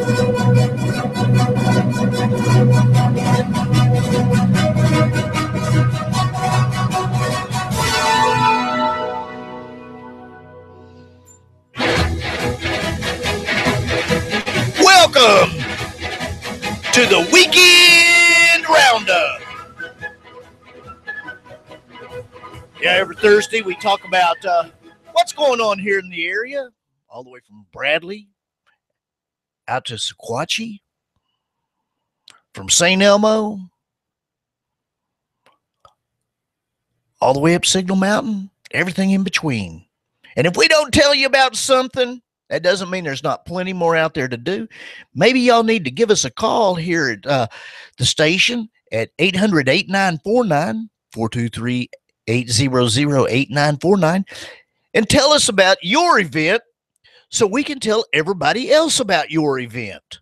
Welcome to the Weekend Roundup. Yeah, every Thursday we talk about what's going on here in the area, all the way from Bradley out to Sequatchie, from St. Elmo, all the way up Signal Mountain, everything in between. And if we don't tell you about something, that doesn't mean there's not plenty more out there to do. Maybe y'all need to give us a call here at the station at 800-8949, 423-800-8949, and tell us about your event so we can tell everybody else about your event.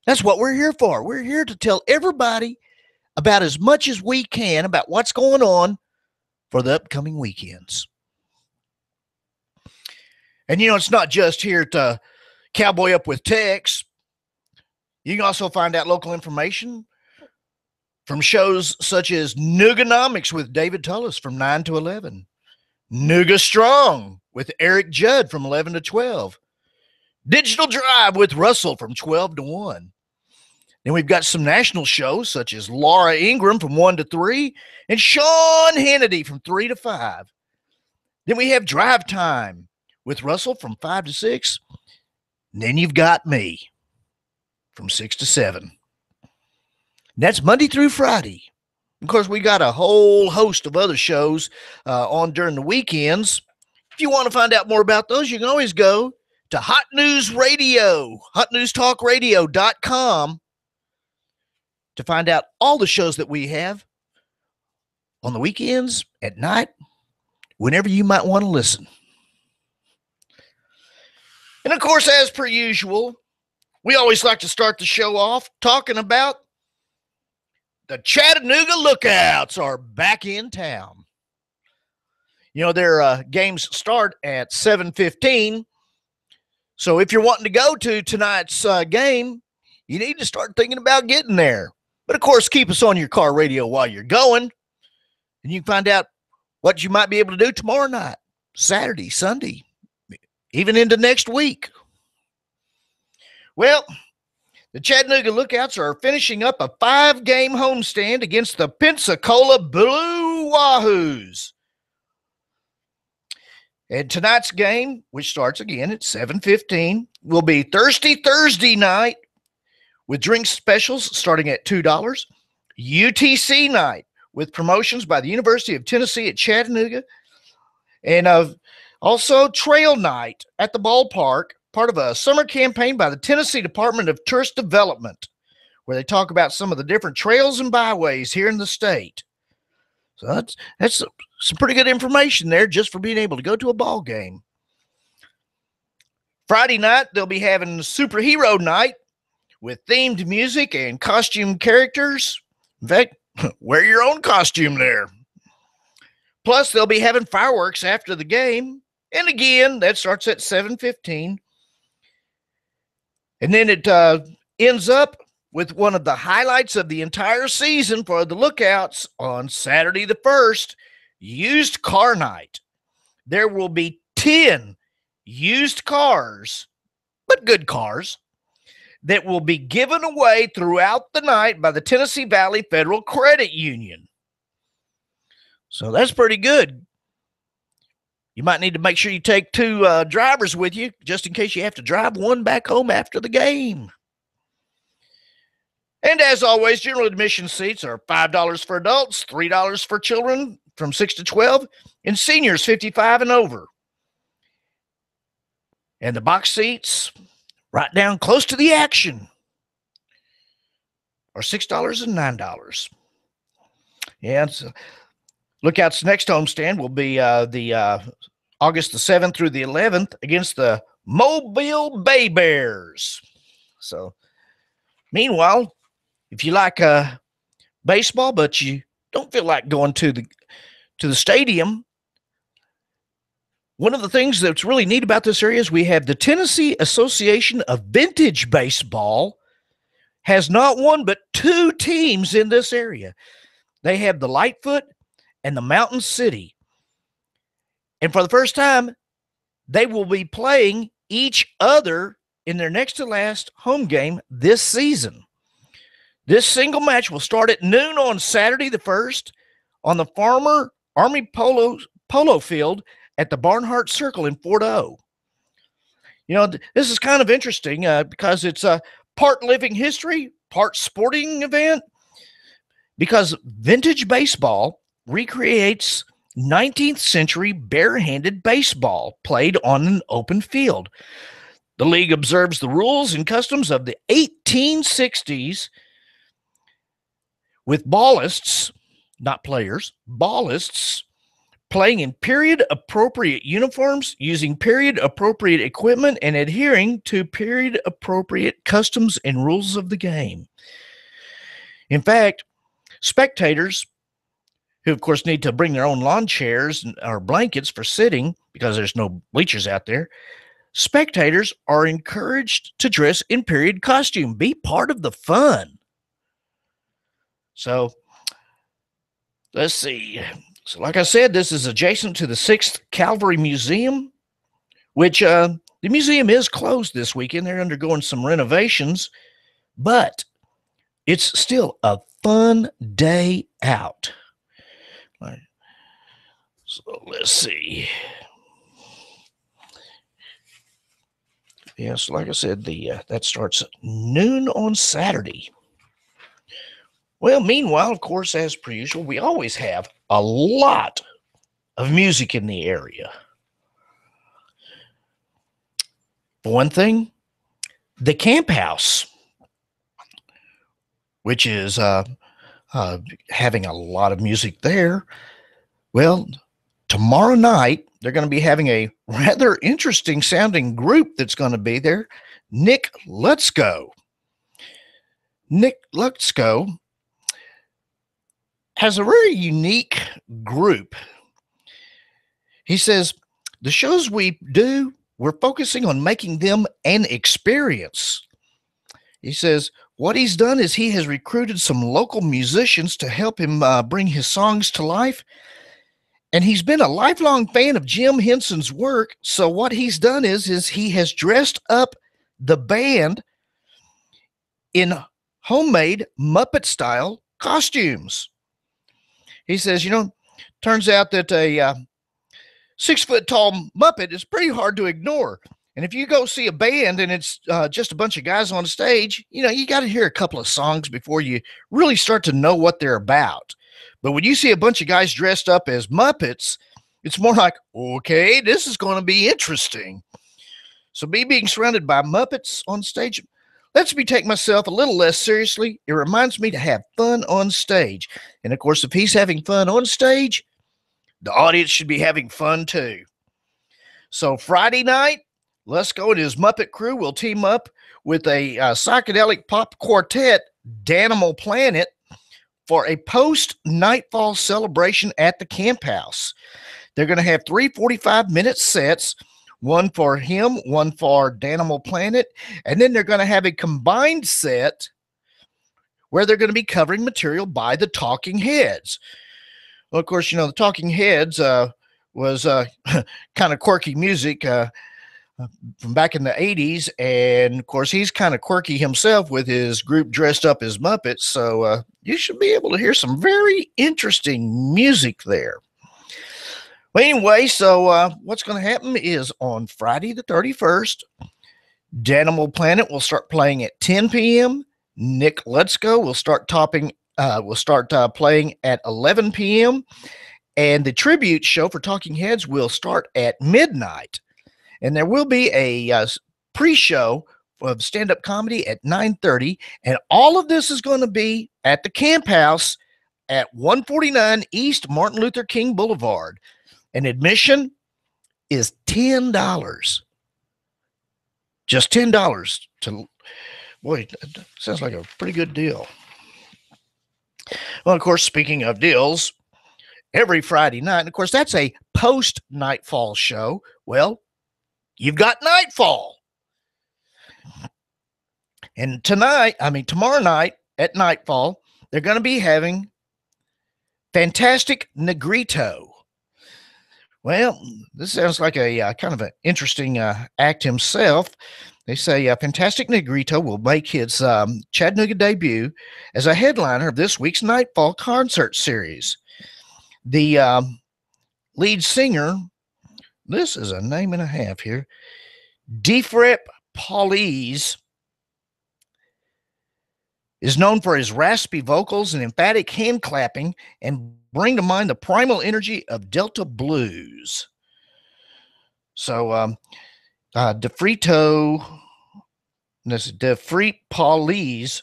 That's what we're here for. We're here to tell everybody about as much as we can about what's going on for the upcoming weekends. And, you know, it's not just here to Cowboy Up with Tex. You can also find out local information from shows such as Nooganomics with David Tullis from 9 to 11. Nooga Strong with Eric Judd from 11 to 12. Digital Drive with Russell from 12 to 1. Then we've got some national shows such as Laura Ingram from 1 to 3 and Sean Hannity from 3 to 5. Then we have Drive Time with Russell from 5 to 6. And then you've got me from 6 to 7. And that's Monday through Friday. Of course, we got a whole host of other shows on during the weekends. If you want to find out more about those, you can always go to Hot News Radio, hotnewstalkradio.com, to find out all the shows that we have on the weekends, at night, whenever you might want to listen. And of course, as per usual, we always like to start the show off talking about the Chattanooga Lookouts are back in town. You know, their games start at 7:15. So if you're wanting to go to tonight's game, you need to start thinking about getting there. But of course, keep us on your car radio while you're going, and you can find out what you might be able to do tomorrow night, Saturday, Sunday, even into next week. Well, the Chattanooga Lookouts are finishing up a 5-game homestand against the Pensacola Blue Wahoos. And tonight's game, which starts again at 7:15, will be Thursday night with drink specials starting at $2. UTC night with promotions by the University of Tennessee at Chattanooga. And also trail night at the ballpark, part of a summer campaign by the Tennessee Department of Tourist Development, where they talk about some of the different trails and byways here in the state. So that's some pretty good information there just for being able to go to a ball game. Friday night, they'll be having superhero night with themed music and costume characters. In fact, wear your own costume there. Plus, they'll be having fireworks after the game. And again, that starts at 7:15. And then it ends up with one of the highlights of the entire season for the Lookouts on Saturday the 1st, used car night. There will be 10 used cars, but good cars, that will be given away throughout the night by the Tennessee Valley Federal Credit Union. So that's pretty good. You might need to make sure you take 2 drivers with you just in case you have to drive one back home after the game. And as always, general admission seats are $5 for adults, $3 for children from 6 to 12, and seniors 55 and over. And the box seats, right down close to the action, are $6 and $9. Yeah, so Lookouts' next homestand will be the August the 7th through the 11th against the Mobile Bay Bears. So, meanwhile, if you like baseball, but you don't feel like going to the stadium, One of the things that's really neat about this area is we have the Tennessee Association of Vintage Baseball has not one but two teams in this area. They have the Lightfoot and the Mountain City. And for the first time, they will be playing each other in their next to last home game this season. This single match will start at noon on Saturday the 1st on the Farmer Army Polo Field at the Barnhart Circle in Fort O. You know, this is kind of interesting because it's a part living history, part sporting event, because vintage baseball recreates 19th century barehanded baseball played on an open field. The league observes the rules and customs of the 1860s with ballists, not players, ballists, playing in period-appropriate uniforms, using period-appropriate equipment, and adhering to period-appropriate customs and rules of the game. In fact, spectators, who of course need to bring their own lawn chairs or blankets for sitting because there's no bleachers out there, spectators are encouraged to dress in period costume. Be part of the fun. So, let's see. So like I said, this is adjacent to the 6th Cavalry Museum, which the museum is closed this weekend. They're undergoing some renovations, but it's still a fun day out. Right. So let's see. Yes, like I said, that starts at noon on Saturday. Well, meanwhile, of course, as per usual, we always have a lot of music in the area. For one thing, the Camp House, which is having a lot of music there. Well, tomorrow night, they're going to be having a rather interesting sounding group that's going to be there. Nick Lutzko. Nick Lutzko has a very unique group. He says, the shows we do, we're focusing on making them an experience. He says, what he's done is he has recruited some local musicians to help him bring his songs to life. And he's been a lifelong fan of Jim Henson's work. So what he's done is he has dressed up the band in homemade Muppet style costumes. He says, you know, turns out that a 6-foot-tall Muppet is pretty hard to ignore. And if you go see a band and it's just a bunch of guys on stage, you know, you got to hear a couple of songs before you really start to know what they're about. But when you see a bunch of guys dressed up as Muppets, it's more like, okay, this is going to be interesting. So me being surrounded by Muppets on stage lets me take myself a little less seriously. It reminds me to have fun on stage. And of course, if he's having fun on stage, the audience should be having fun too. So Friday night, Lutzko and his Muppet crew will team up with a psychedelic pop quartet, Danimal Planet, for a post-nightfall celebration at the Camp House. They're going to have 3 45-minute sets, one for him, one for Danimal Planet, and then they're going to have a combined set where they're going to be covering material by the Talking Heads. Well, of course, you know, the Talking Heads was kind of quirky music from back in the 80s, and of course, he's kind of quirky himself with his group dressed up as Muppets, so you should be able to hear some very interesting music there. Well, anyway, so what's going to happen is on Friday the 31st, Danimal Planet will start playing at 10 p.m. Nick Lutzko will start playing at 11 p.m. And the tribute show for Talking Heads will start at midnight. And there will be a pre-show of stand-up comedy at 9:30. And all of this is going to be at the Camp House at 149 East Martin Luther King Boulevard. And admission is $10. Just $10 to, boy, that sounds like a pretty good deal. Well, of course, speaking of deals, every Friday night. And of course, that's a post-Nightfall show. Well, you've got Nightfall. And tomorrow night at Nightfall, they're going to be having Fantastic Negrito. Well, this sounds like a kind of an interesting act himself. They say Fantastic Negrito will make his Chattanooga debut as a headliner of this week's Nightfall concert series. The lead singer, this is a name and a half here, Defrep Paulese, is known for his raspy vocals and emphatic hand clapping and bring to mind the primal energy of Delta blues. So, Defrep Paulese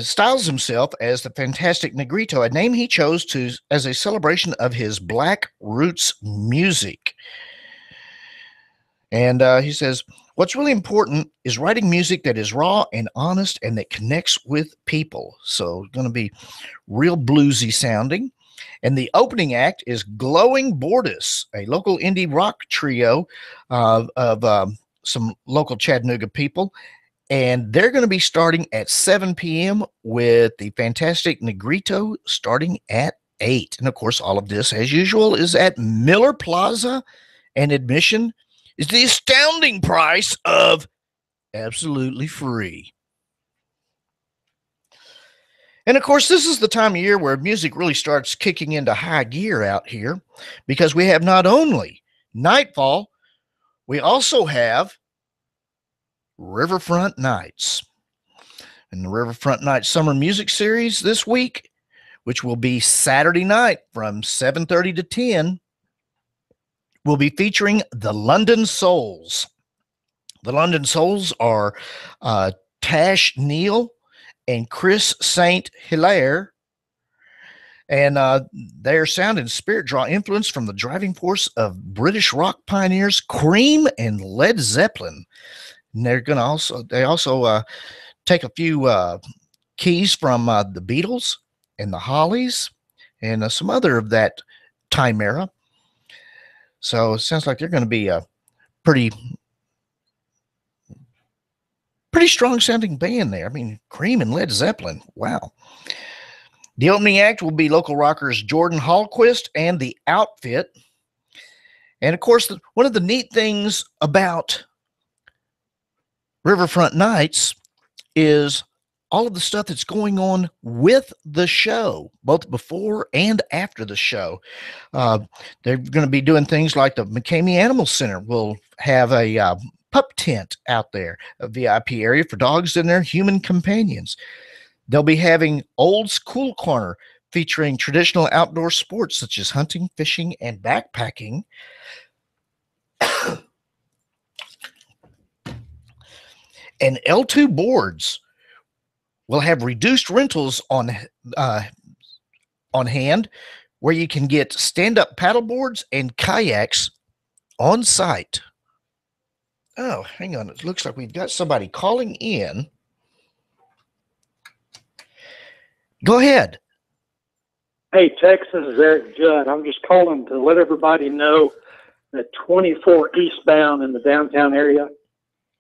styles himself as the Fantastic Negrito, a name he chose as a celebration of his black roots music. And he says, what's really important is writing music that is raw and honest and that connects with people. So it's going to be real bluesy sounding. And the opening act is Glowing Bordis, a local indie rock trio of some local Chattanooga people. And they're going to be starting at 7 p.m. with the Fantastic Negrito starting at 8. And of course, all of this, as usual, is at Miller Plaza, and admission is the astounding price of absolutely free. And of course, this is the time of year where music really starts kicking into high gear out here, because we have not only Nightfall, we also have Riverfront Nights. And the Riverfront Nights Summer Music Series this week, which will be Saturday night from 7:30 to 10, will be featuring the London Souls. The London Souls are Tash Neal and Chris St. Hilaire. And their sound and spirit draw influence from the driving force of British rock pioneers Cream and Led Zeppelin. And they're going to also take a few keys from the Beatles and the Hollies and some other of that time era. So it sounds like they're going to be a pretty strong sounding band there. I mean, Cream and Led Zeppelin. Wow. The opening act will be local rockers Jordan Hallquist and The Outfit. And of course, one of the neat things about Riverfront Nights is all of the stuff that's going on with the show, both before and after the show. They're going to be doing things like the McCamey Animal Center will have a pup tent out there, a VIP area for dogs and their human companions. They'll be having Old School Corner featuring traditional outdoor sports such as hunting, fishing, and backpacking. And L2 Boards will have reduced rentals on hand, where you can get stand-up paddle boards and kayaks on site. Oh, hang on. It looks like we've got somebody calling in. Go ahead. Hey, Tex, this is Eric Judd. I'm just calling to let everybody know that 24 eastbound in the downtown area,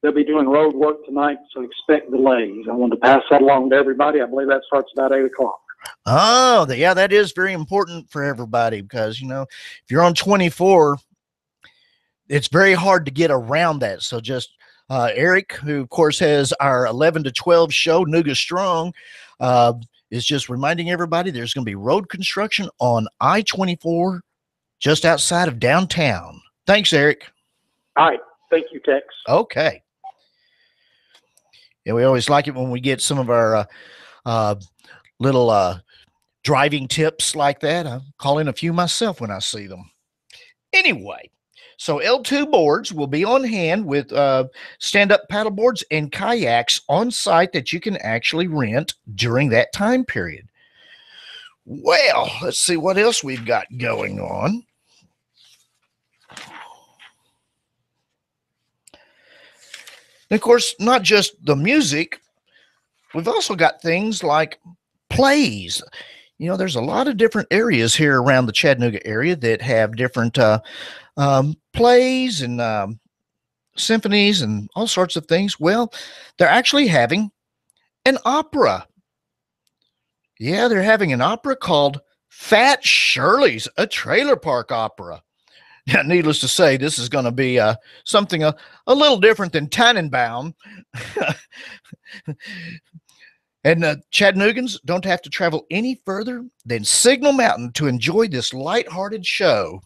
they'll be doing road work tonight, so expect delays. I wanted to pass that along to everybody. I believe that starts about 8 o'clock. Oh, yeah, that is very important for everybody because, you know, if you're on 24, it's very hard to get around that. So just Eric, who, of course, has our 11 to 12 show, Nooga Strong, is just reminding everybody there's going to be road construction on I-24 just outside of downtown. Thanks, Eric. All right. Thank you, Tex. Okay. Yeah, we always like it when we get some of our little driving tips like that. I call in a few myself when I see them. Anyway, so L2 Boards will be on hand with stand-up paddle boards and kayaks on site that you can actually rent during that time period. Well, let's see what else we've got going on. And of course, not just the music, we've also got things like plays. there's a lot of different areas here around the Chattanooga area that have different plays and symphonies and all sorts of things. Well, they're actually having an opera. Yeah, they're having an opera called Fat Shirley's, a trailer park opera. Now, needless to say, this is going to be something a little different than Tannenbaum. And Chattanoogan's don't have to travel any further than Signal Mountain to enjoy this lighthearted show.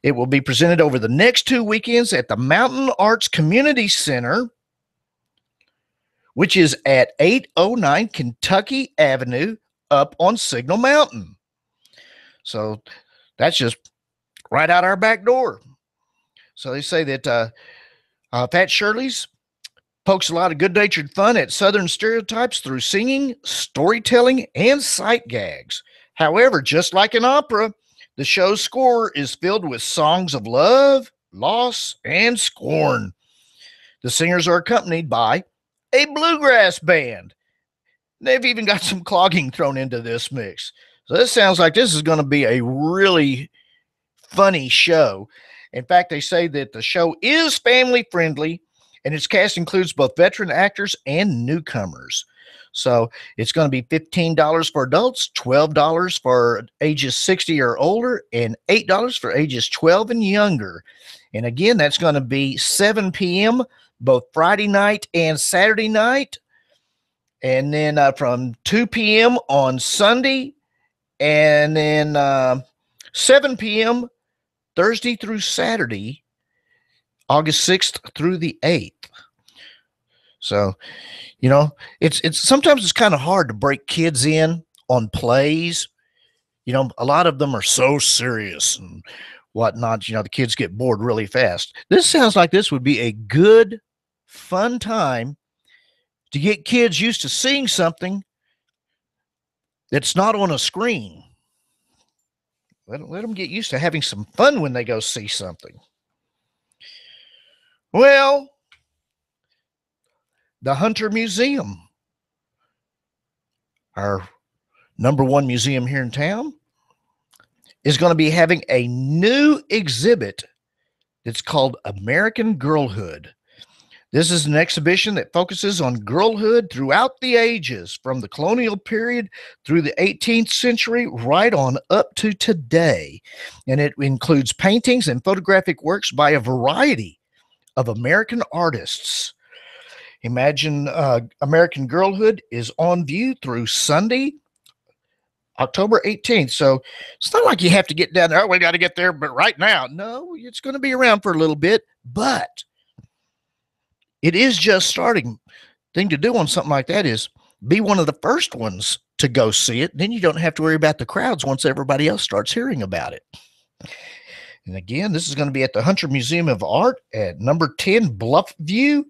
It will be presented over the next 2 weekends at the Mountain Arts Community Center, which is at 809 Kentucky Avenue up on Signal Mountain. So that's just right out our back door. So they say that Fat Shirley's pokes a lot of good-natured fun at Southern stereotypes through singing, storytelling, and sight gags. However, just like an opera, the show's score is filled with songs of love, loss, and scorn. The singers are accompanied by a bluegrass band. They've even got some clogging thrown into this mix. So this sounds like this is going to be a really funny show. In fact, they say that the show is family-friendly, and its cast includes both veteran actors and newcomers. So it's going to be $15 for adults, $12 for ages 60 or older, and $8 for ages 12 and younger. And again, that's going to be 7 p.m. both Friday night and Saturday night. And then from 2 p.m. on Sunday, and then 7 p.m. Thursday through Saturday, August 6th through the 8th. So, it's sometimes it's kind of hard to break kids in on plays. A lot of them are so serious and whatnot. The kids get bored really fast. This sounds like this would be a good, fun time to get kids used to seeing something that's not on a screen. Let them get used to having some fun when they go see something. Well, the Hunter Museum, our number one museum here in town, is going to be having a new exhibit that's called American Girlhood. This is an exhibition that focuses on girlhood throughout the ages, from the colonial period through the 18th century, right on up to today. And it includes paintings and photographic works by a variety of American artists. Imagine American Girlhood is on view through Sunday, October 18th. So it's not like you have to get down there. Oh, we got to get there, but right now. No, it's going to be around for a little bit, but it is just starting. Thing to do on something like that is be one of the first ones to go see it. Then you don't have to worry about the crowds once everybody else starts hearing about it. And again, this is going to be at the Hunter Museum of Art at number 10 Bluff View.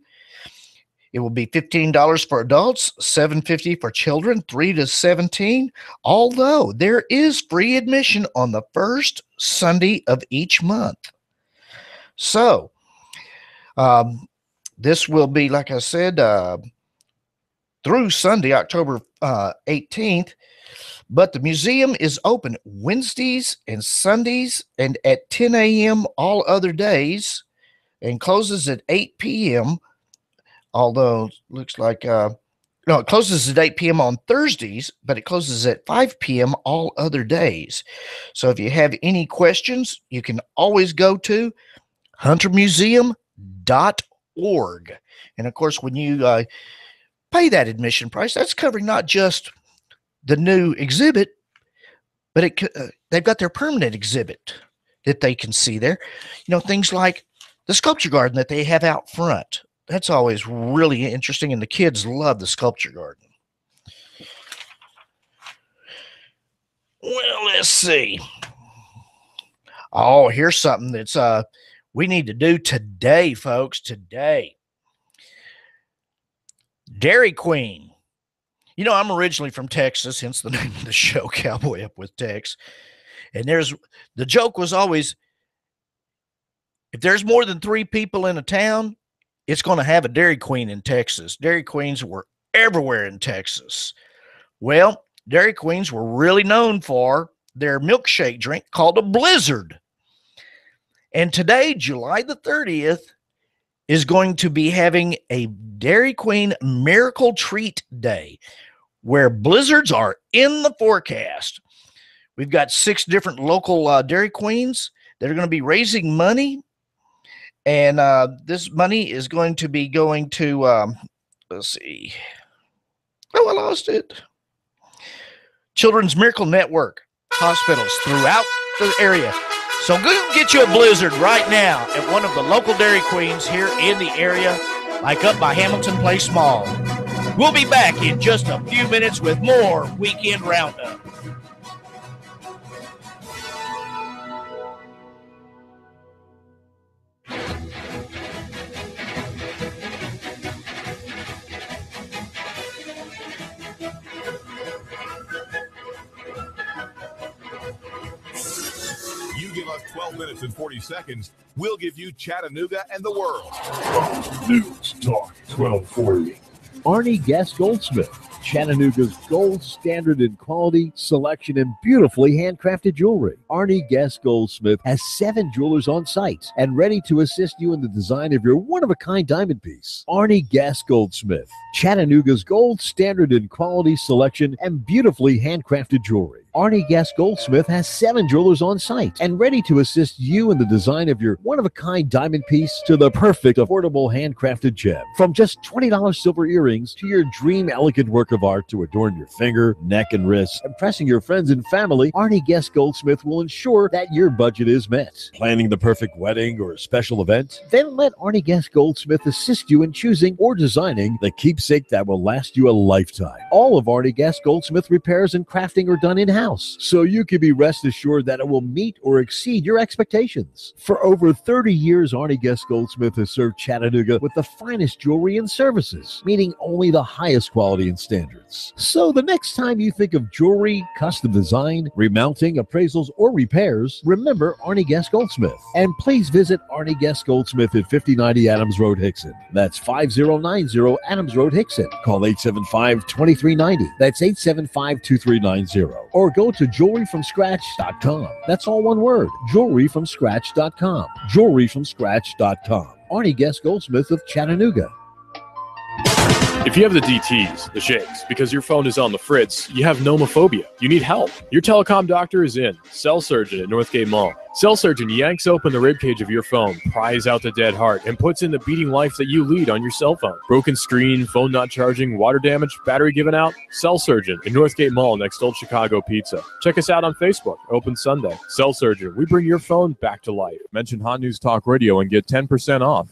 It will be $15 for adults, $7.50 for children, 3 to 17, although there is free admission on the first Sunday of each month. So, this will be, like I said, through Sunday, October 18th, but the museum is open Wednesdays and Sundays and at 10 a.m. all other days, and closes at 8 p.m., although it looks like, no, it closes at 8 p.m. on Thursdays, but it closes at 5 p.m. all other days. So if you have any questions, you can always go to huntermuseum.org. And of course, when you pay that admission price, that's covering not just the new exhibit, but they've got their permanent exhibit that they can see there. Things like the sculpture garden that they have out front. That's always really interesting, and the kids love the sculpture garden. Well, let's see. Oh, here's something that's we need to do today, folks. Today. Dairy Queen. I'm originally from Texas, hence the name of the show, Cowboy Up with Tex. And the joke was always, if there's more than 3 people in a town, it's going to have a Dairy Queen in Texas. Dairy Queens were everywhere in Texas. Well, Dairy Queens were really known for their milkshake drink called a Blizzard. And today, July the 30th, is going to be having a Dairy Queen Miracle Treat Day where blizzards are in the forecast. We've got 6 different local Dairy Queens that are going to be raising money. And this money is going to be going to, let's see. Oh, I lost it. Children's Miracle Network hospitals throughout the area. So go get you a Blizzard right now at one of the local Dairy Queens here in the area, like up by Hamilton Place Mall. We'll be back in just a few minutes with more Weekend Roundup. Give us 12 minutes and 40 seconds. We'll give you Chattanooga and the world. News Talk 1240. Arnie Guest Goldsmith, Chattanooga's gold standard in quality, selection, and beautifully handcrafted jewelry. Arnie Guest Goldsmith has 7 jewelers on site and ready to assist you in the design of your one-of-a-kind diamond piece. Arnie Guest Goldsmith, Chattanooga's gold standard in quality, selection, and beautifully handcrafted jewelry. Arnie Guest Goldsmith has 7 jewelers on site and ready to assist you in the design of your one-of-a-kind diamond piece to the perfect, affordable, handcrafted gem. From just $20 silver earrings to your dream elegant work of art to adorn your finger, neck, and wrist, impressing your friends and family, Arnie Guest Goldsmith will ensure that your budget is met. Planning the perfect wedding or special event? Then let Arnie Guest Goldsmith assist you in choosing or designing the keepsake that will last you a lifetime. All of Arnie Guest Goldsmith repairs and crafting are done in-house, so you can be rest assured that it will meet or exceed your expectations. For over 30 years, Arnie Guest Goldsmith has served Chattanooga with the finest jewelry and services, meeting only the highest quality and standards. So the next time you think of jewelry, custom design, remounting, appraisals, or repairs, remember Arnie Guest Goldsmith. And please visit Arnie Guest Goldsmith at 5090 Adams Road, Hickson. That's 5090 Adams Road, Hickson. Call 875-2390. That's 875-2390. Or go to jewelryfromscratch.com. That's all one word, jewelryfromscratch.com. Jewelryfromscratch.com. Arnie Guest Goldsmith of Chattanooga. If you have the DTs, the shakes, because your phone is on the fritz, you have nomophobia. You need help. Your telecom doctor is in. Cell Surgeon at Northgate Mall. Cell Surgeon yanks open the ribcage of your phone, pries out the dead heart, and puts in the beating life that you lead on your cell phone. Broken screen, phone not charging, water damage, battery given out? Cell Surgeon at Northgate Mall next Old Chicago Pizza. Check us out on Facebook. Open Sunday. Cell Surgeon. We bring your phone back to life. Mention Hot News Talk Radio and get 10% off.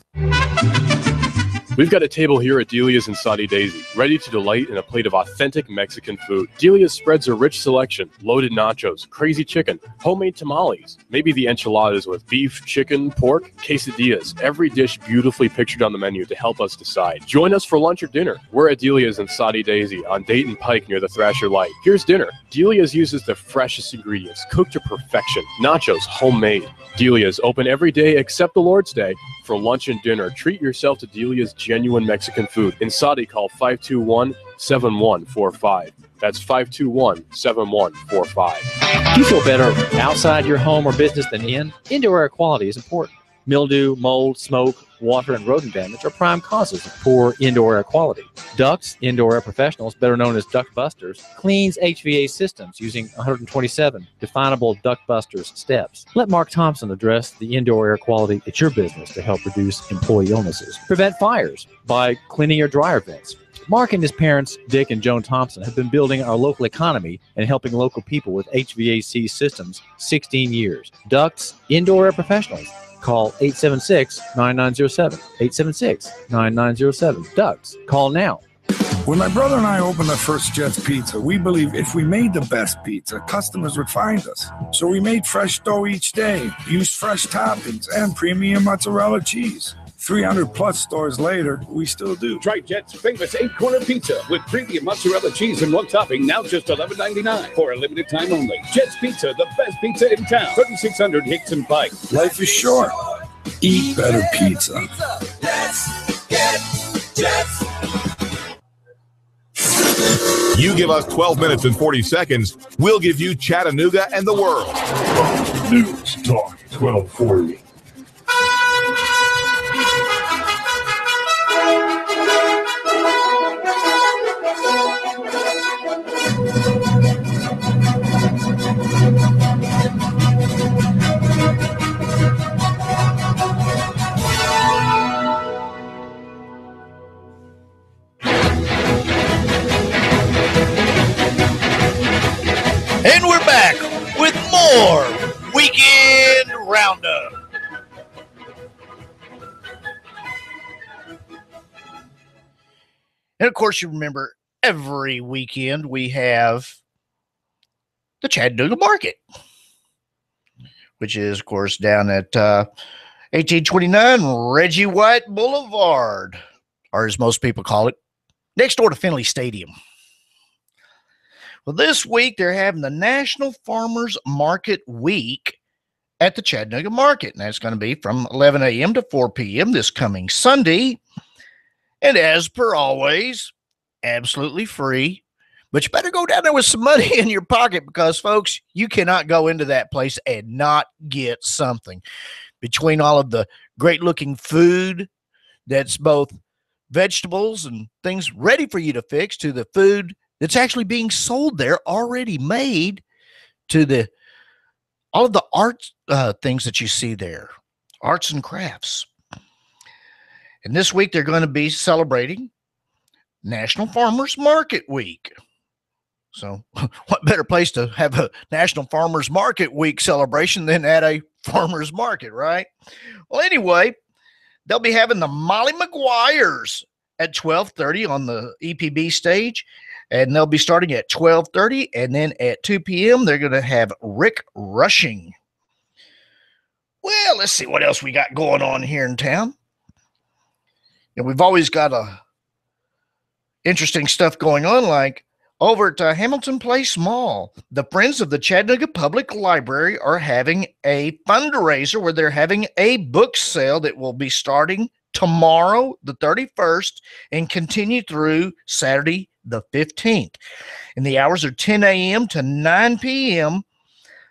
We've got a table here at Delia's in Saudi Daisy, ready to delight in a plate of authentic Mexican food. Delia's spreads a rich selection, loaded nachos, crazy chicken, homemade tamales, maybe the enchiladas with beef, chicken, pork, quesadillas. Every dish beautifully pictured on the menu to help us decide. Join us for lunch or dinner. We're at Delia's in Saudi Daisy on Dayton Pike near the Thrasher Light. Here's dinner. Delia's uses the freshest ingredients, cooked to perfection. Nachos, homemade. Delia's open every day except the Lord's Day. For lunch and dinner, treat yourself to Delia's genuine Mexican food. In Saudi, call 521-7145. That's 521-7145. You feel better outside your home or business than in? Indoor air quality is important. Mildew, mold, smoke, water, and rodent damage are prime causes of poor indoor air quality. Ducts, Indoor Air Professionals, better known as Duct Busters, cleans HVAC systems using 127 definable Duct Busters steps. Let Mark Thompson address the indoor air quality at your business to help reduce employee illnesses. Prevent fires by cleaning your dryer vents. Mark and his parents, Dick and Joan Thompson, have been building our local economy and helping local people with HVAC systems 16 years. Ducts, Indoor Air Professionals. Call 876-9907. 876-9907. Ducks. Call now. When my brother and I opened our first Jets Pizza, we believed if we made the best pizza, customers would find us. So we made fresh dough each day, used fresh toppings, and premium mozzarella cheese. 300-plus stores later, we still do. Try Jet's famous 8-corner pizza with premium mozzarella cheese and one topping, now just $11.99 for a limited time only. Jet's Pizza, the best pizza in town. 3600 Hickson Pike. Life is short. Eat better pizza. Let's get Jets. You give us 12 minutes and 40 seconds, we'll give you Chattanooga and the world. News Talk 1240. And we're back with more Weekend Roundup. And of course, you remember every weekend we have the Chattanooga Market, which is, of course, down at 1829 Reggie White Boulevard, or as most people call it, next door to Finley Stadium. Well, this week they're having the National Farmers Market Week at the Chattanooga Market, and that's going to be from 11 a.m. to 4 p.m. this coming Sunday. And as per always, absolutely free. But you better go down there with some money in your pocket because, folks, you cannot go into that place and not get something. Between all of the great-looking food that's both vegetables and things ready for you to fix to the food that's actually being sold there, already made, to all of the art things that you see there, arts and crafts. And this week they're going to be celebrating National Farmers Market Week. So what better place to have a National Farmers Market Week celebration than at a farmer's market, right? Well, anyway, they'll be having the Molly Maguires at 12:30 on the EPB stage. And they'll be starting at 12:30, and then at 2 p.m., they're going to have Rick Rushing. Well, let's see what else we got going on here in town. And we've always got interesting stuff going on, like over at Hamilton Place Mall. The Friends of the Chattanooga Public Library are having a fundraiser where they're having a book sale that will be starting tomorrow, the 31st, and continue through Saturday, the 15th. And the hours are 10 a.m. to 9 p.m.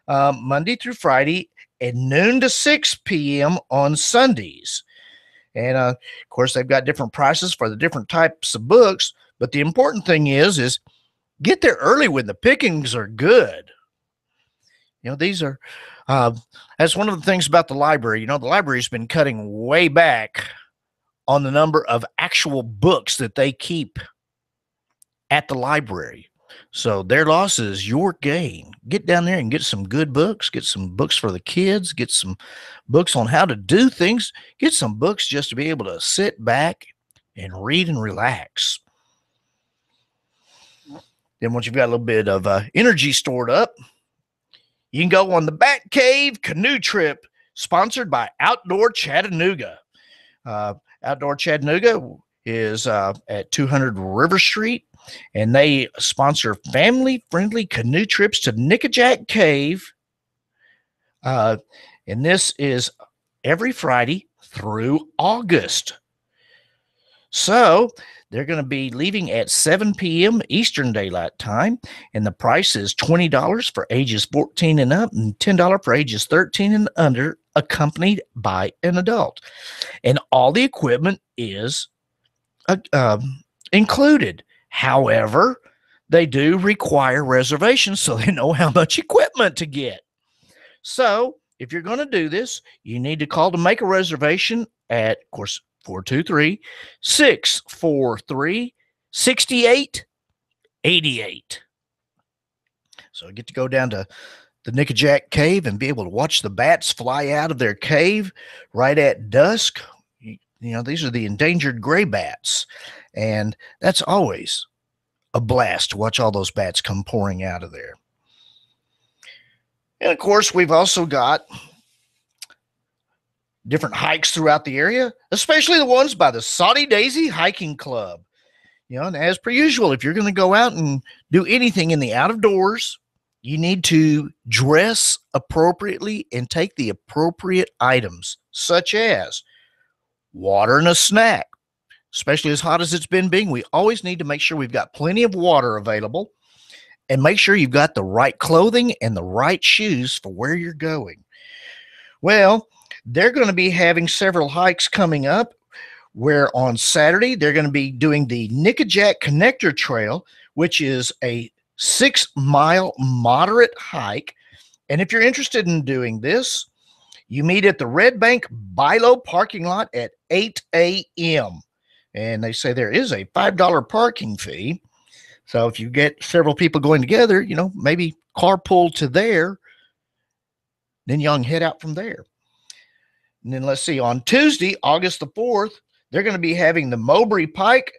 Monday through Friday, and noon to 6 p.m. on Sundays. And, of course, they've got different prices for the different types of books. But the important thing is get there early when the pickings are good. You know, these are that's one of the things about the library. You know, the library's been cutting way back on the number of actual books that they keep at the library. So their loss is your gain. Get down there and get some good books, get some books for the kids, get some books on how to do things, get some books just to be able to sit back and read and relax. Then once you've got a little bit of energy stored up, you can go on the Bat Cave Canoe Trip, sponsored by Outdoor Chattanooga. Outdoor Chattanooga is at 200 River Street, and they sponsor family-friendly canoe trips to Nickajack Cave. And this is every Friday through August. So they're going to be leaving at 7 p.m. Eastern Daylight Time, and the price is $20 for ages 14 and up and $10 for ages 13 and under, accompanied by an adult. And all the equipment is included. However, they do require reservations so they know how much equipment to get. So if you're going to do this, you need to call to make a reservation at, of course, 423-643-6888. So I get to go down to the Nickajack Cave and be able to watch the bats fly out of their cave right at dusk. You know, these are the endangered gray bats, and that's always a blast to watch all those bats come pouring out of there. And of course, we've also got different hikes throughout the area, especially the ones by the Saudi Daisy Hiking Club. You know, and as per usual, if you're going to go out and do anything in the out of doors, you need to dress appropriately and take the appropriate items, such as water and a snack, especially as hot as it's been being, we always need to make sure we've got plenty of water available and make sure you've got the right clothing and the right shoes for where you're going. Well, they're going to be having several hikes coming up where on Saturday they're going to be doing the Nickajack Connector Trail, which is a 6-mile moderate hike. And if you're interested in doing this, you meet at the Red Bank Bilo parking lot at 8 a.m. And they say there is a $5 parking fee. So if you get several people going together, maybe carpool to there, then y'all can head out from there. And then let's see, on Tuesday, August the 4th, they're going to be having the Mowbray Pike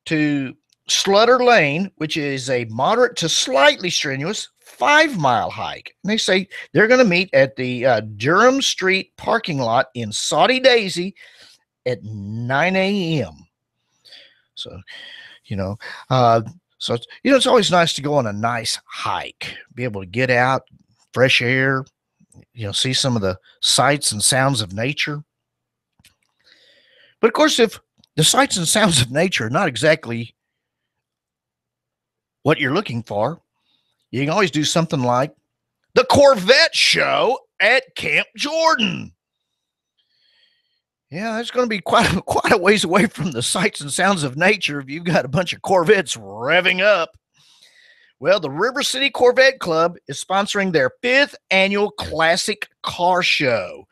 to Slutter Lane, which is a moderate to slightly strenuous 5-mile hike. And they say they're going to meet at the Durham Street parking lot in Saudi Daisy at 9 a.m. So, it's always nice to go on a nice hike, be able to get out, fresh air, see some of the sights and sounds of nature. But of course, if the sights and sounds of nature are not exactly what you're looking for, you can always do something like the Corvette show at Camp Jordan. Yeah, that's going to be quite a ways away from the sights and sounds of nature if you've got a bunch of Corvettes revving up. Well, the River City Corvette Club is sponsoring their 5th annual Classic Car Show.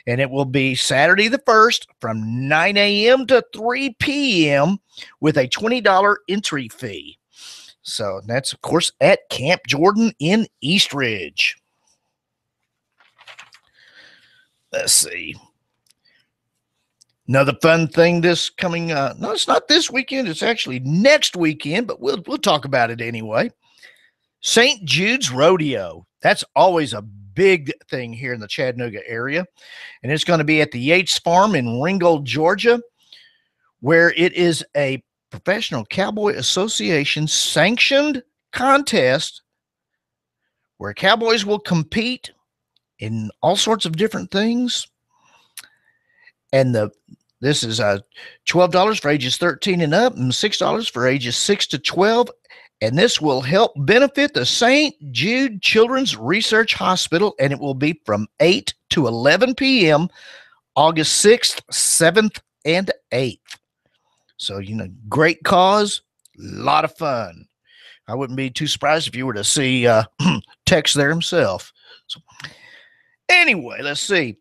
And it will be Saturday the 1st from 9 a.m. to 3 p.m. with a $20 entry fee. So that's, of course, at Camp Jordan in East Ridge. Let's see. Another fun thing this coming, no, it's not this weekend. It's actually next weekend, but we'll talk about it anyway. St. Jude's Rodeo. That's always a big thing here in the Chattanooga area. And it's going to be at the Yates Farm in Ringgold, Georgia, where it is a Professional Cowboy Association sanctioned contest where cowboys will compete in all sorts of different things. And this is $12 for ages 13 and up and $6 for ages 6 to 12. And this will help benefit the St. Jude Children's Research Hospital, and it will be from 8 to 11 p.m. August 6th, 7th, and 8th. So, great cause, a lot of fun. I wouldn't be too surprised if you were to see Tex there himself. So, anyway, let's see.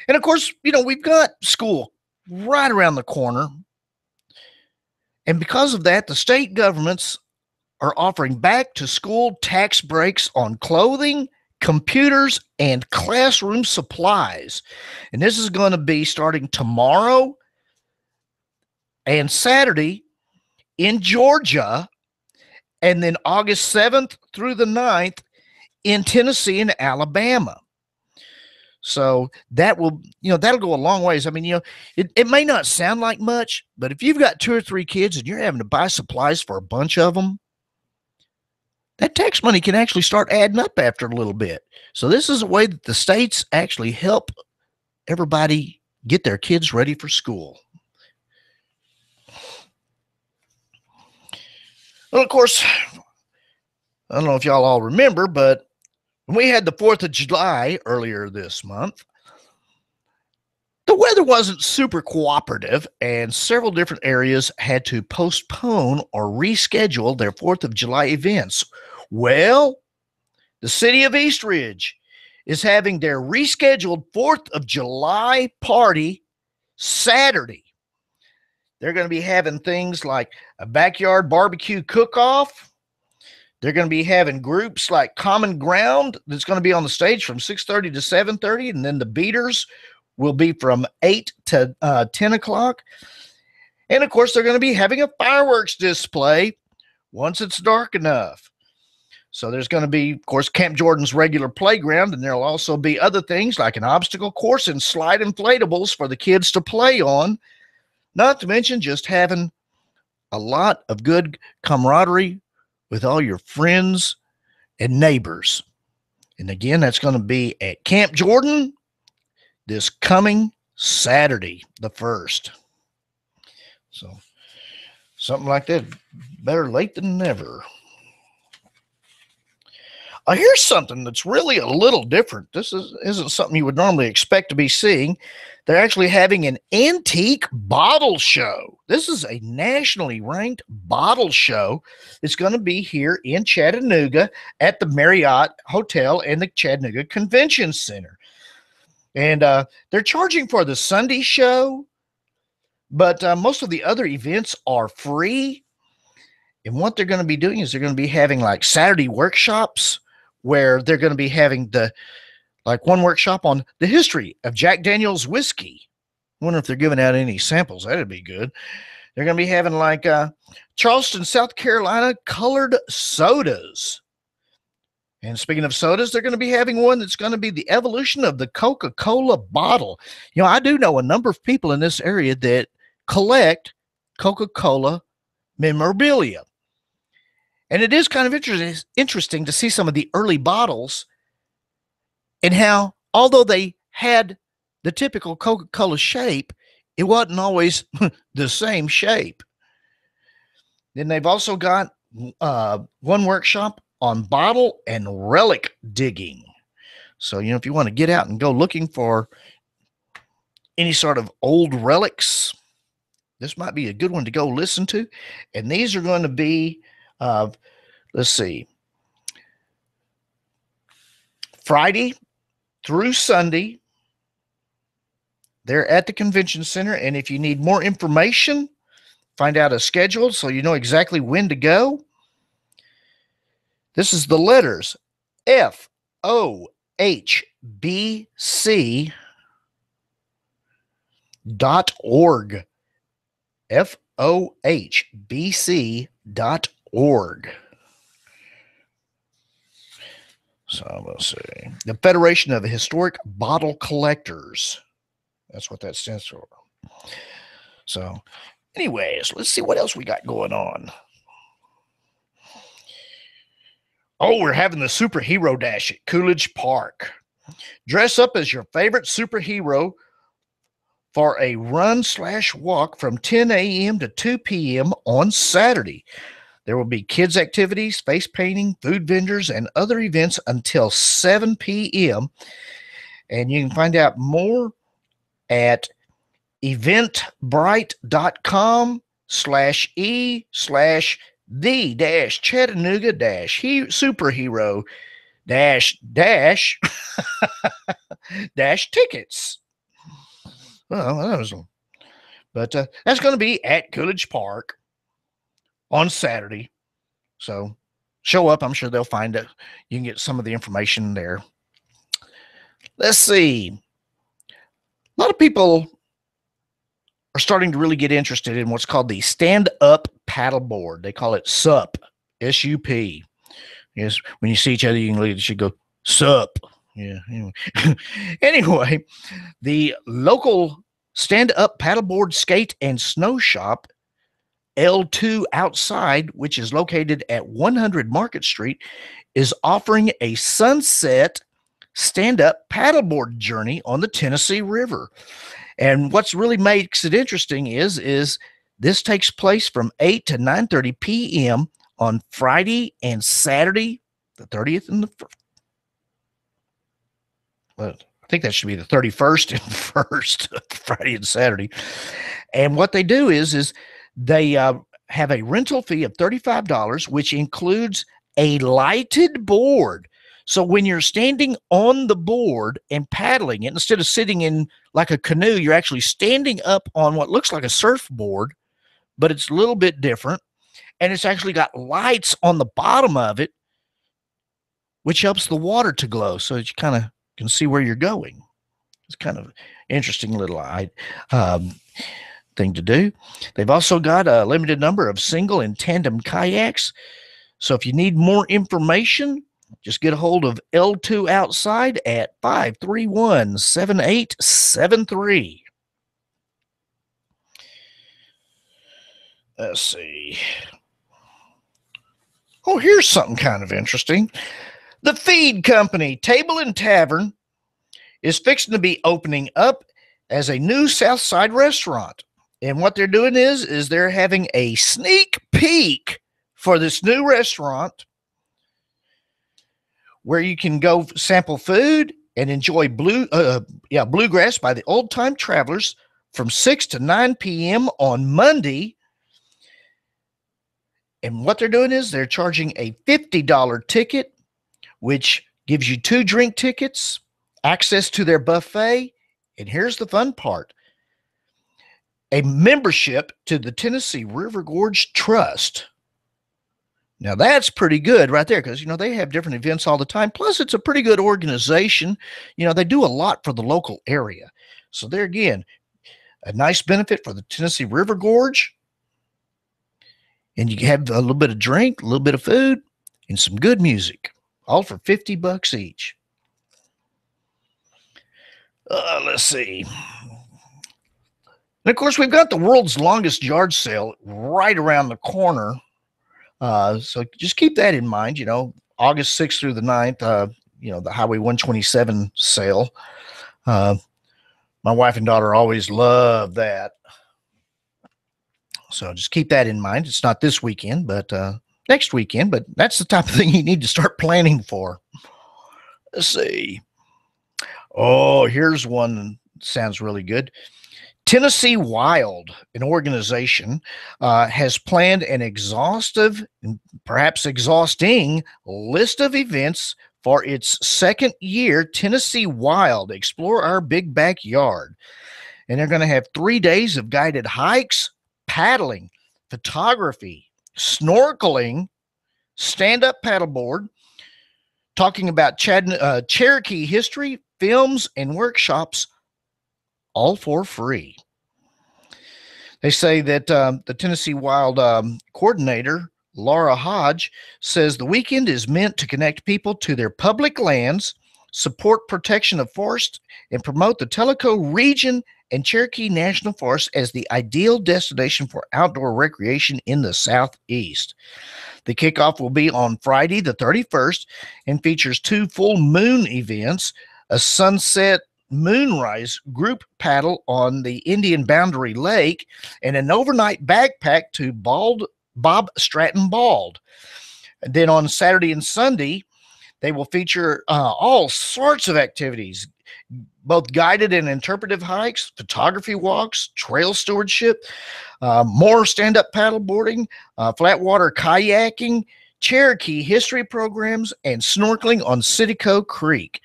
And, of course, we've got school right around the corner. And because of that, the state governments are offering back-to-school tax breaks on clothing, computers, and classroom supplies. And this is going to be starting tomorrow and Saturday in Georgia, and then August 7th through the 9th in Tennessee and Alabama. So that will, that'll go a long ways. I mean, it may not sound like much, but if you've got 2 or 3 kids and you're having to buy supplies for a bunch of them, that tax money can actually start adding up after a little bit. So this is a way that the states actually help everybody get their kids ready for school. Well, of course, I don't know if y'all all remember, but when we had the 4th of July earlier this month, the weather wasn't super cooperative, and several different areas had to postpone or reschedule their 4th of July events. Well, the city of East Ridge is having their rescheduled 4th of July party Saturday. They're going to be having things like a backyard barbecue cook-off. They're going to be having groups like Common Ground that's going to be on the stage from 6:30 to 7:30, and then the Beaters will be from 8 to 10 o'clock. And, of course, they're going to be having a fireworks display once it's dark enough. So there's going to be, of course, Camp Jordan's regular playground, and there'll also be other things like an obstacle course and slide inflatables for the kids to play on, not to mention just having a lot of good camaraderie with all your friends and neighbors. And, again, that's going to be at Camp Jordan this coming Saturday, the 1st. So something like that, better late than never. Here's something that's really a little different. This isn't something you would normally expect to be seeing. They're actually having an antique bottle show. This is a nationally ranked bottle show. It's going to be here in Chattanooga at the Marriott Hotel and the Chattanooga Convention Center. And they're charging for the Sunday show, but most of the other events are free. And what they're going to be doing is they're going to be having like Saturday workshops where they're going to be having one workshop on the history of Jack Daniel's whiskey. I wonder if they're giving out any samples. That'd be good. They're going to be having Charleston, South Carolina colored sodas. And speaking of sodas, they're going to be having one that's going to be the evolution of the Coca-Cola bottle. I do know a number of people in this area that collect Coca-Cola memorabilia. And it is kind of interesting to see some of the early bottles and how, although they had the typical Coca-Cola shape, it wasn't always the same shape. Then they've also got one workshop on bottle and relic digging. So, if you want to get out and go looking for any sort of old relics, this might be a good one to go listen to. And these are going to be let's see, Friday through Sunday. They're at the convention center. And if you need more information, find out a schedule so you know exactly when to go. This is the letters FOHBC.org. FOHBC.org. So let's see. The Federation of Historic Bottle Collectors. That's what that stands for. So, anyways, let's see what else we got going on. Oh, we're having the Superhero Dash at Coolidge Park. Dress up as your favorite superhero for a run/walk from 10 a.m. to 2 p.m. on Saturday. There will be kids' activities, face painting, food vendors, and other events until 7 p.m. And you can find out more at eventbrite.com/e/the-chattanooga-hero-superhero-tickets. Well, that's going to be at Coolidge Park on Saturday. So show up. I'm sure they'll find it. You can get some of the information there. Let's see. A lot of people are starting to really get interested in what's called the stand-up paddleboard. They call it SUP, S-U-P. Yes, when you see each other, you can look at it, you go, SUP. Yeah. Anyway, the local stand-up paddleboard, skate, and snow shop, L2 Outside, which is located at 100 Market Street, is offering a sunset stand-up paddleboard journey on the Tennessee River. And what's really makes it interesting is this takes place from 8 to 9:30 p.m. on Friday and Saturday, the 30th and the 1st. I think that should be the 31st and 1st, Friday and Saturday. And what they do is they have a rental fee of $35, which includes a lighted board. So when you're standing on the board and paddling it, instead of sitting in like a canoe, you're actually standing up on what looks like a surfboard, but it's a little bit different. And it's actually got lights on the bottom of it, which helps the water to glow so that you kind of can see where you're going. It's kind of interesting little thing to do. They've also got a limited number of single and tandem kayaks. So if you need more information, just get a hold of L2 Outside at 531-7873. Let's see. Oh, here's something kind of interesting. The Feed Company Table and Tavern is fixing to be opening up as a new South Side restaurant. And what they're doing is they're having a sneak peek for this new restaurant where you can go sample food and enjoy bluegrass by the Old Time Travelers from 6 to 9 p.m. on Monday. And what they're doing is they're charging a $50 ticket, which gives you 2 drink tickets, access to their buffet, and here's the fun part: a membership to the Tennessee River Gorge Trust. Now, that's pretty good right there because, they have different events all the time. Plus, it's a pretty good organization. They do a lot for the local area. So there again, a nice benefit for the Tennessee River Gorge. And you have a little bit of drink, a little bit of food, and some good music, all for $50 each. Let's see. And of course, we've got the world's longest yard sale right around the corner. So just keep that in mind, August 6th through the 9th, the Highway 127 sale. My wife and daughter always love that. So just keep that in mind. It's not this weekend, but next weekend, but that's the type of thing you need to start planning for. Let's see. Oh, here's one that sounds really good. Tennessee Wild, an organization, has planned an exhaustive and perhaps exhausting list of events for its second year. Tennessee Wild, Explore Our Big Backyard. And they're going to have 3 days of guided hikes, paddling, photography, snorkeling, stand-up paddleboard, talking about Cherokee history, films, and workshops, all for free. They say that the Tennessee Wild coordinator, Laura Hodge, says the weekend is meant to connect people to their public lands, support protection of forests, and promote the Tellico region and Cherokee National Forest as the ideal destination for outdoor recreation in the Southeast. The kickoff will be on Friday the 31st and features 2 full moon events, a sunset moonrise group paddle on the Indian Boundary Lake, and an overnight backpack to Bob Stratton Bald. And then on Saturday and Sunday, they will feature all sorts of activities, both guided and interpretive hikes, photography walks, trail stewardship, more stand-up paddleboarding, flatwater kayaking, Cherokee history programs, and snorkeling on Citico Creek.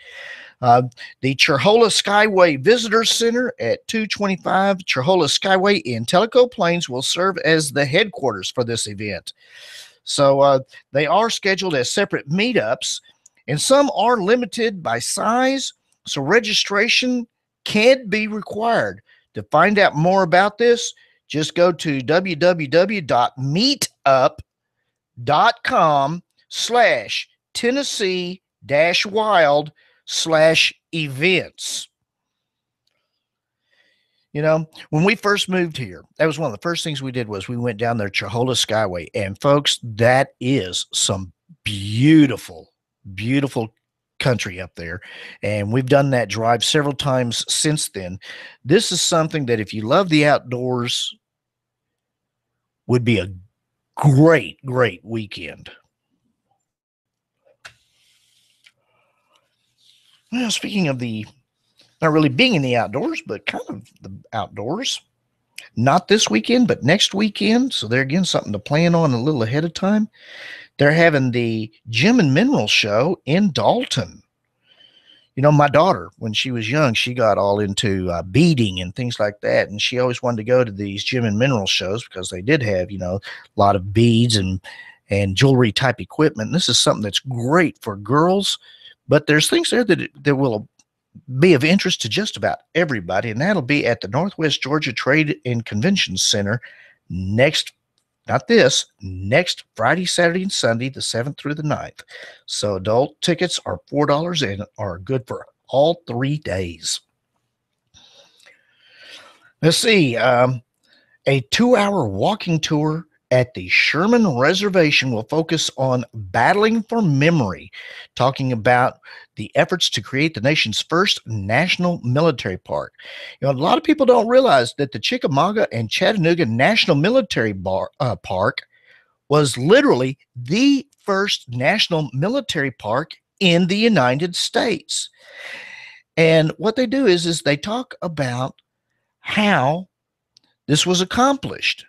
The Cherhola Skyway Visitor Center at 225 Cherhola Skyway in Tellico Plains will serve as the headquarters for this event. So they are scheduled as separate meetups, and some are limited by size, so registration can be required. To find out more about this, just go to www.meetup.com/Tennessee-wild/events. When we first moved here, that was one of the first things we did was we went down there, Cherhola Skyway. And folks, that is some beautiful, beautiful country up there. And we've done that drive several times since then. This is something that if you love the outdoors would be a great, great weekend. Well, speaking of not really being in the outdoors, but kind of the outdoors, not this weekend, but next weekend. So there again, something to plan on a little ahead of time. They're having the Gem and Mineral Show in Dalton. My daughter, when she was young, she got all into beading and things like that. And she always wanted to go to these Gem and Mineral shows because they did have, a lot of beads and jewelry type equipment. And this is something that's great for girls, but there's things there that will be of interest to just about everybody. And that'll be at the Northwest Georgia Trade and Convention Center next Friday, Saturday, and Sunday, the 7th through the 9th. So adult tickets are $4 and are good for all 3 days. Let's see. A 2-hour walking tour at the Sherman Reservation will focus on battling for memory, talking about the efforts to create the nation's first national military park. A lot of people don't realize that the Chickamauga and Chattanooga National Military Park was literally the first national military park in the United States. And what they do is they talk about how this was accomplished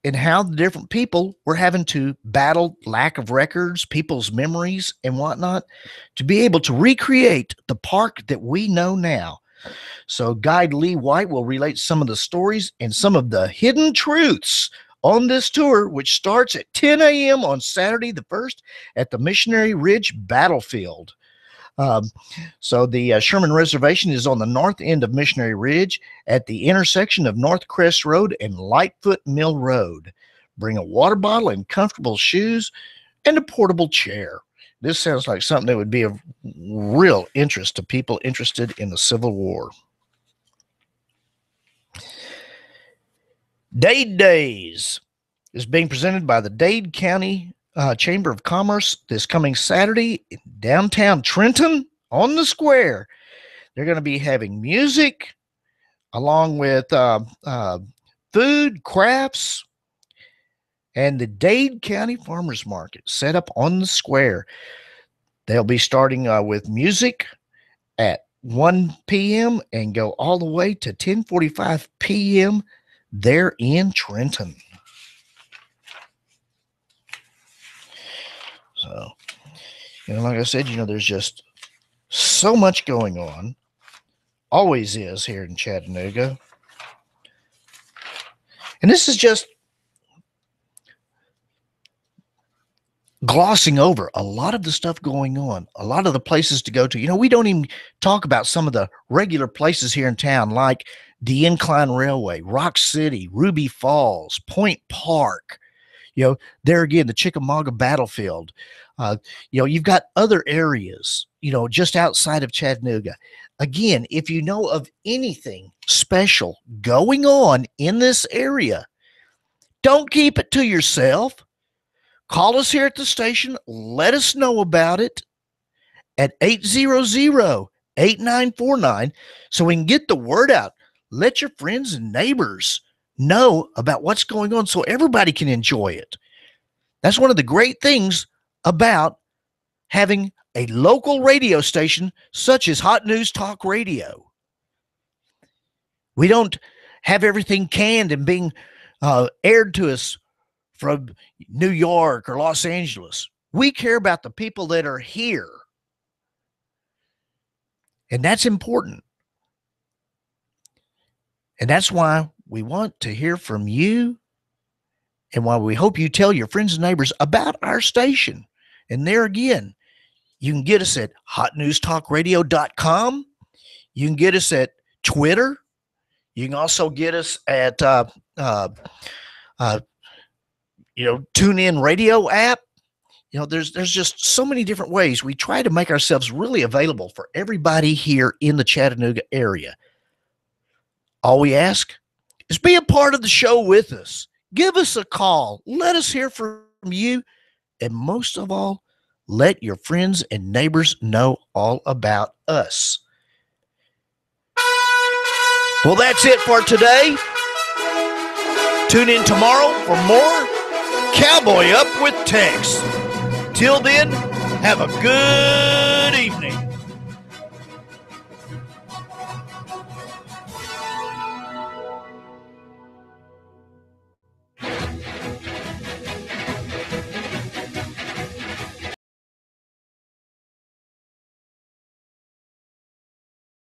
and how the different people were having to battle lack of records, people's memories, and whatnot to be able to recreate the park that we know now. So Guide Lee White will relate some of the stories and some of the hidden truths on this tour, which starts at 10 a.m. on Saturday the 1st at the Missionary Ridge Battlefield. So the Sherman Reservation is on the north end of Missionary Ridge at the intersection of North Crest Road and Lightfoot Mill Road. Bring a water bottle and comfortable shoes and a portable chair. This sounds like something that would be of real interest to people interested in the Civil War. Dade Days is being presented by the Dade County Chamber of Commerce this coming Saturday in downtown Trenton on the square. They're going to be having music along with food, crafts, and the Dade County Farmers Market set up on the square. They'll be starting with music at 1 p.m. and go all the way to 10:45 p.m. there in Trenton. So, like I said, there's just so much going on. Always is here in Chattanooga. And this is just glossing over a lot of the stuff going on, a lot of the places to go to. We don't even talk about some of the regular places here in town, like the Incline Railway, Rock City, Ruby Falls, Point Park. There again, the Chickamauga Battlefield. You've got other areas, just outside of Chattanooga. Again, if you know of anything special going on in this area, don't keep it to yourself. Call us here at the station. Let us know about it at 800-8949 so we can get the word out. Let your friends and neighbors know about what's going on so everybody can enjoy it. That's one of the great things about having a local radio station such as Hot News Talk Radio. We don't have everything canned and being aired to us from New York or Los Angeles. We care about the people that are here. And that's important. And that's why we want to hear from you, and why we hope you tell your friends and neighbors about our station. And there again, you can get us at hotnewstalkradio.com. You can get us at Twitter. You can also get us at TuneIn Radio app. There's just so many different ways. We try to make ourselves really available for everybody here in the Chattanooga area. All we ask is be a part of the show with us. Give us a call. Let us hear from you. And most of all, let your friends and neighbors know all about us. Well, that's it for today. Tune in tomorrow for more Cowboy Up with Tex. Till then, have a good